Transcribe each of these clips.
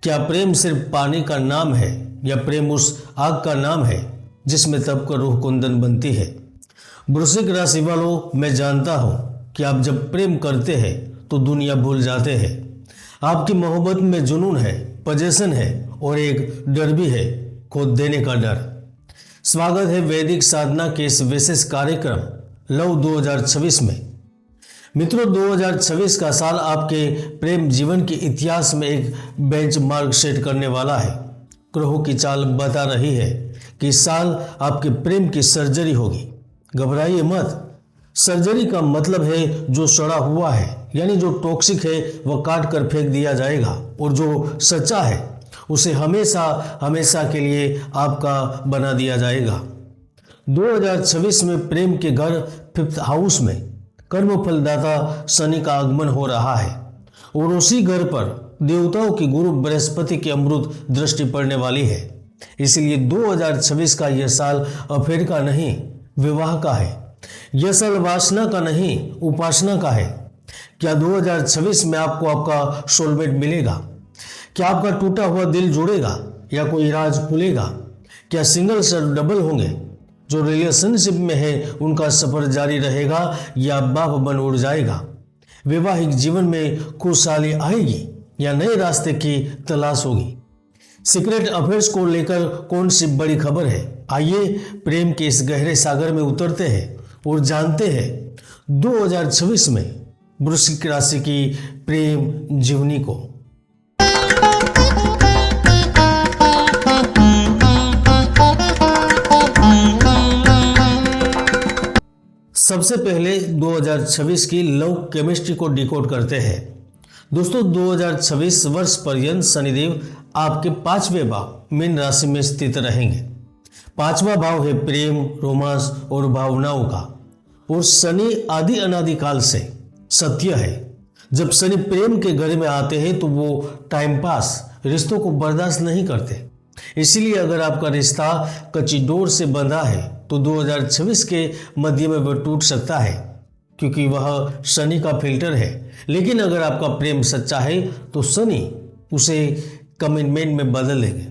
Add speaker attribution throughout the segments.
Speaker 1: क्या प्रेम सिर्फ पानी का नाम है या प्रेम उस आग का नाम है जिसमें तप कर रूह कुंदन बनती है। वृश्चिक राशि वालों, मैं जानता हूं कि आप जब प्रेम करते हैं तो दुनिया भूल जाते हैं। आपकी मोहब्बत में जुनून है, पजेशन है और एक डर भी है, खो देने का डर। स्वागत है वैदिक साधना के इस विशेष कार्यक्रम लव 2026 में। मित्रों, 2026 का साल आपके प्रेम जीवन के इतिहास में एक बेंचमार्क सेट करने वाला है। ग्रहों की चाल बता रही है कि इस साल आपके प्रेम की सर्जरी होगी। घबराइए मत। सर्जरी का मतलब है जो सड़ा हुआ है, यानी जो टॉक्सिक है वह काट कर फेंक दिया जाएगा और जो सच्चा है उसे हमेशा हमेशा के लिए आपका बना दिया जाएगा। 2026 में प्रेम के घर 5th हाउस में कर्म फलदाता शनि का आगमन हो रहा है और उसी घर पर देवताओं की गुरु बृहस्पति की अमृत दृष्टि पड़ने वाली है। इसलिए 2026 का यह साल अफेयर का नहीं, विवाह का है। यह साल वासना का नहीं, उपासना का है। क्या 2026 में आपको आपका सोलमेट मिलेगा? क्या आपका टूटा हुआ दिल जुड़ेगा या कोई राज खुलेगा? क्या सिंगल से डबल होंगे? जो रिलेशनशिप में है उनका सफर जारी रहेगा या बाप बन उड़ जाएगा? वैवाहिक जीवन में खुशहाली आएगी या नए रास्ते की तलाश होगी? सीक्रेट अफेयर्स को लेकर कौन सी बड़ी खबर है? आइए प्रेम के इस गहरे सागर में उतरते हैं और जानते हैं 2026 में वृश्चिक राशि की प्रेम जीवनी को। सबसे पहले 2026 की लव केमिस्ट्री को डिकोड करते हैं। दोस्तों, 2026 वर्ष पर्यंत शनिदेव आपके 5वें भाव मीन राशि में स्थित रहेंगे। 5वां भाव है प्रेम, रोमांस और भावनाओं का, और शनि आदि अनादि काल से सत्य है। जब शनि प्रेम के घर में आते हैं तो वो टाइम पास रिश्तों को बर्दाश्त नहीं करते। इसीलिए अगर आपका रिश्ता कच्ची डोर से बंधा है तो 2026 के मध्य में वह टूट सकता है, क्योंकि वह शनि का फिल्टर है। लेकिन अगर आपका प्रेम सच्चा है तो शनि उसे कमिटमेंट में बदल देंगे।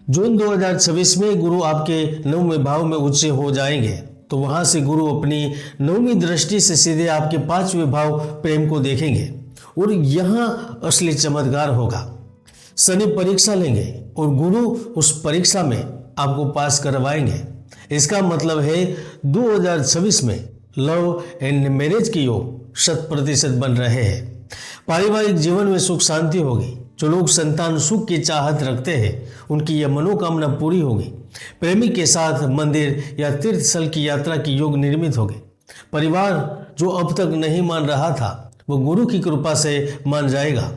Speaker 1: जून 2026 में गुरु आपके 9वें भाव में उच्च हो जाएंगे, तो वहां से गुरु अपनी 9वीं दृष्टि से सीधे आपके 5वें भाव प्रेम को देखेंगे और यहां असली चमत्कार होगा। शनि परीक्षा लेंगे और गुरु उस परीक्षा में आपको पास करवाएंगे। इसका मतलब है 2026 में लव एंड मैरिज की योग 100% बन रहे हैं। पारिवारिक जीवन में सुख शांति होगी। जो लोग संतान सुख की चाहत रखते हैं उनकी यह मनोकामना पूरी होगी। प्रेमी के साथ मंदिर या तीर्थ स्थल की यात्रा की योग निर्मित होगी। परिवार जो अब तक नहीं मान रहा था वो गुरु की कृपा से मान जाएगा।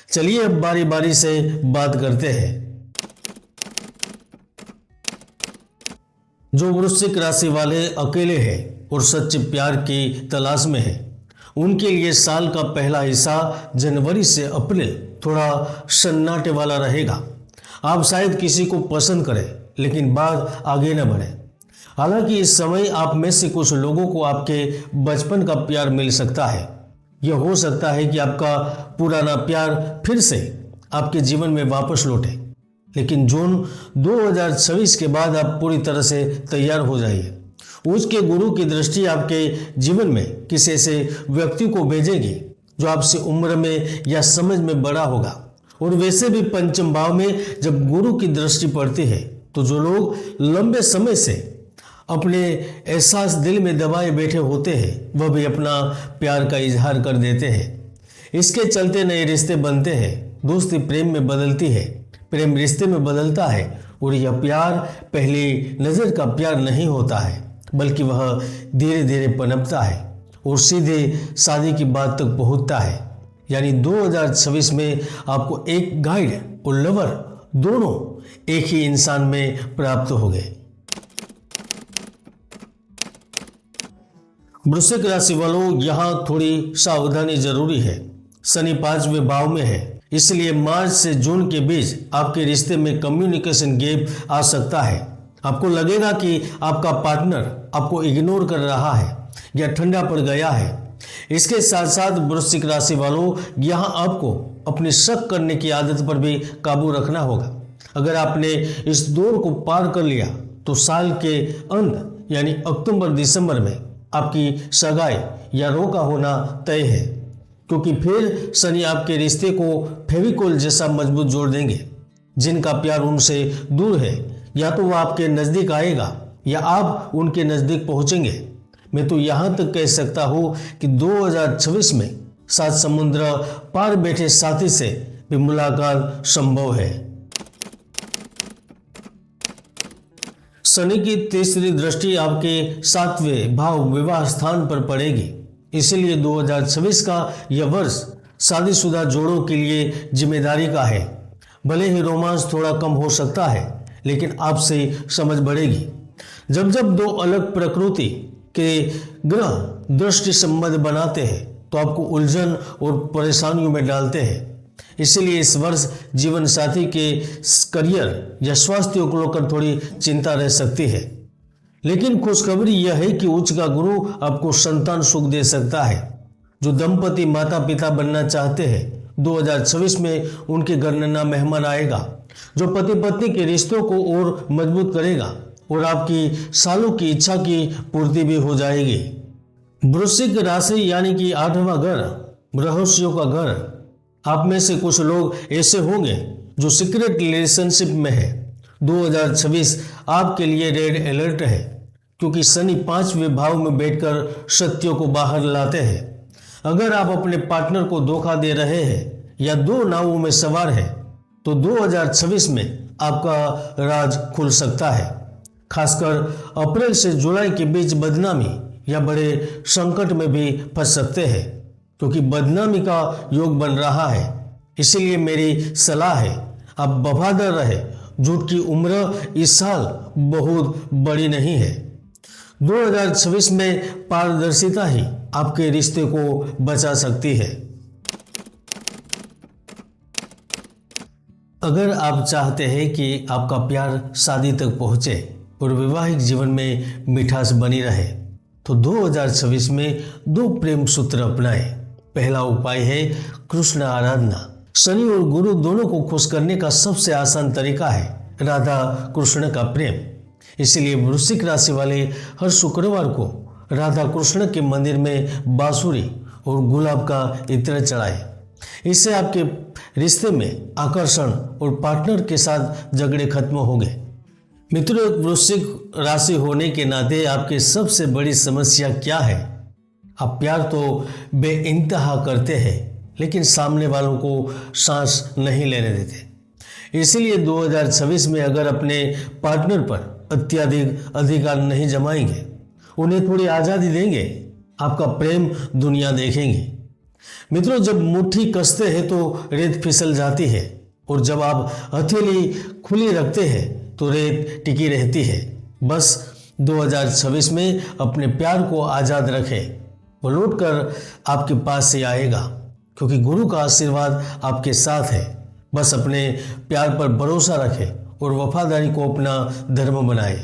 Speaker 1: चलिए अब बारी बारी से बात करते हैं। जो वृश्चिक राशि वाले अकेले हैं और सच्चे प्यार की तलाश में हैं, उनके लिए साल का पहला हिस्सा जनवरी से अप्रैल थोड़ा सन्नाटे वाला रहेगा। आप शायद किसी को पसंद करें लेकिन बात आगे न बढ़े। हालांकि इस समय आप में से कुछ लोगों को आपके बचपन का प्यार मिल सकता है। यह हो सकता है कि आपका पुराना प्यार फिर से आपके जीवन में वापस लौटे। लेकिन जून 2026 के बाद आप पूरी तरह से तैयार हो जाइए। उसके गुरु की दृष्टि आपके जीवन में किसी ऐसे व्यक्ति को भेजेगी जो आपसे उम्र में या समझ में बड़ा होगा। और वैसे भी 5म भाव में जब गुरु की दृष्टि पड़ती है तो जो लोग लंबे समय से अपने एहसास दिल में दबाए बैठे होते हैं वह भी अपना प्यार का इजहार कर देते हैं। इसके चलते नए रिश्ते बनते हैं। दोस्ती प्रेम में बदलती है, प्रेम रिश्ते में बदलता है और यह प्यार पहली नज़र का प्यार नहीं होता है, बल्कि वह धीरे धीरे पनपता है और सीधे शादी की बात तक पहुंचता है। यानी 2026 में आपको एक गाइड और लवर दोनों एक ही इंसान में प्राप्त हो गए। वृश्चिक राशि वालों, यहाँ थोड़ी सावधानी जरूरी है। शनि 5वें भाव में है, इसलिए मार्च से जून के बीच आपके रिश्ते में कम्युनिकेशन गैप आ सकता है। आपको लगेगा कि आपका पार्टनर आपको इग्नोर कर रहा है या ठंडा पड़ गया है। इसके साथ साथ वृश्चिक राशि वालों, यहाँ आपको अपनी शक करने की आदत पर भी काबू रखना होगा। अगर आपने इस दौर को पार कर लिया तो साल के अंत यानी अक्टूबर दिसंबर में आपकी सगाई या रोका होना तय है, क्योंकि फिर शनि आपके रिश्ते को फेविकोल जैसा मजबूत जोड़ देंगे। जिनका प्यार उनसे दूर है, या तो वह आपके नज़दीक आएगा या आप उनके नज़दीक पहुंचेंगे। मैं तो यहाँ तक कह सकता हूँ कि 2026 में 7 समुद्र पार बैठे साथी से भी मुलाकात संभव है। शनि की तीसरी दृष्टि आपके 7वें भाव विवाह स्थान पर पड़ेगी, इसलिए 2026 का यह वर्ष शादीशुदा जोड़ों के लिए जिम्मेदारी का है। भले ही रोमांस थोड़ा कम हो सकता है, लेकिन आपसे समझ बढ़ेगी। जब जब दो अलग प्रकृति के ग्रह दृष्टि संबंध बनाते हैं तो आपको उलझन और परेशानियों में डालते हैं। इसीलिए इस वर्ष जीवन साथी के करियर या स्वास्थ्य को लेकर थोड़ी चिंता रह सकती है, लेकिन खुशखबरी यह है कि उच्च का गुरु आपको संतान सुख दे सकता है। जो दंपति माता पिता बनना चाहते हैं, 2026 में उनके घर नन्हा मेहमान आएगा, जो पति पत्नी के रिश्तों को और मजबूत करेगा और आपकी सालों की इच्छा की पूर्ति भी हो जाएगी। वृश्चिक राशि यानी कि 8वां घर रहस्यों का घर। आप में से कुछ लोग ऐसे होंगे जो सीक्रेट रिलेशनशिप में है। 2026 आपके लिए रेड अलर्ट है, क्योंकि शनि 5वें भाव में बैठकर सत्यों को बाहर लाते हैं। अगर आप अपने पार्टनर को धोखा दे रहे हैं या दो नावों में सवार हैं, तो 2026 में आपका राज खुल सकता है। खासकर अप्रैल से जुलाई के बीच बदनामी या बड़े संकट में भी फंस सकते हैं, क्योंकि बदनामी का योग बन रहा है। इसीलिए मेरी सलाह है, आप वफादार रहे। झूठ की उम्र इस साल बहुत बड़ी नहीं है। 2026 में पारदर्शिता ही आपके रिश्ते को बचा सकती है। अगर आप चाहते हैं कि आपका प्यार शादी तक पहुंचे और वैवाहिक जीवन में मिठास बनी रहे, तो 2026 में 2 प्रेम सूत्र अपनाएं। पहला उपाय है कृष्ण आराधना। शनि और गुरु दोनों को खुश करने का सबसे आसान तरीका है राधा कृष्ण का प्रेम। इसलिए वृश्चिक राशि वाले हर शुक्रवार को राधा कृष्ण के मंदिर में बांसुरी और गुलाब का इत्र चढ़ाएं। इससे आपके रिश्ते में आकर्षण और पार्टनर के साथ झगड़े खत्म होंगे। मित्रों, वृश्चिक राशि होने के नाते आपकी सबसे बड़ी समस्या क्या है? आप प्यार तो बेइंतहा करते हैं, लेकिन सामने वालों को सांस नहीं लेने देते। इसीलिए 2026 में अगर अपने पार्टनर पर अत्यधिक अधिकार नहीं जमाएंगे, उन्हें थोड़ी आज़ादी देंगे, आपका प्रेम दुनिया देखेंगे। मित्रों, जब मुट्ठी कसते हैं तो रेत फिसल जाती है, और जब आप हथेली खुली रखते हैं तो रेत टिकी रहती है। बस 2026 में अपने प्यार को आज़ाद रखें, वो लौट कर आपके पास से आएगा, क्योंकि गुरु का आशीर्वाद आपके साथ है। बस अपने प्यार पर भरोसा रखें और वफादारी को अपना धर्म बनाएं।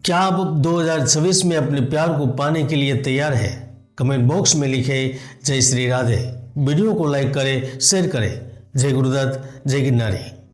Speaker 1: क्या आप 2026 में अपने प्यार को पाने के लिए तैयार हैं? कमेंट बॉक्स में लिखें जय श्री राधे। वीडियो को लाइक करें, शेयर करें। जय गुरुदत्त, जय गिरनारी।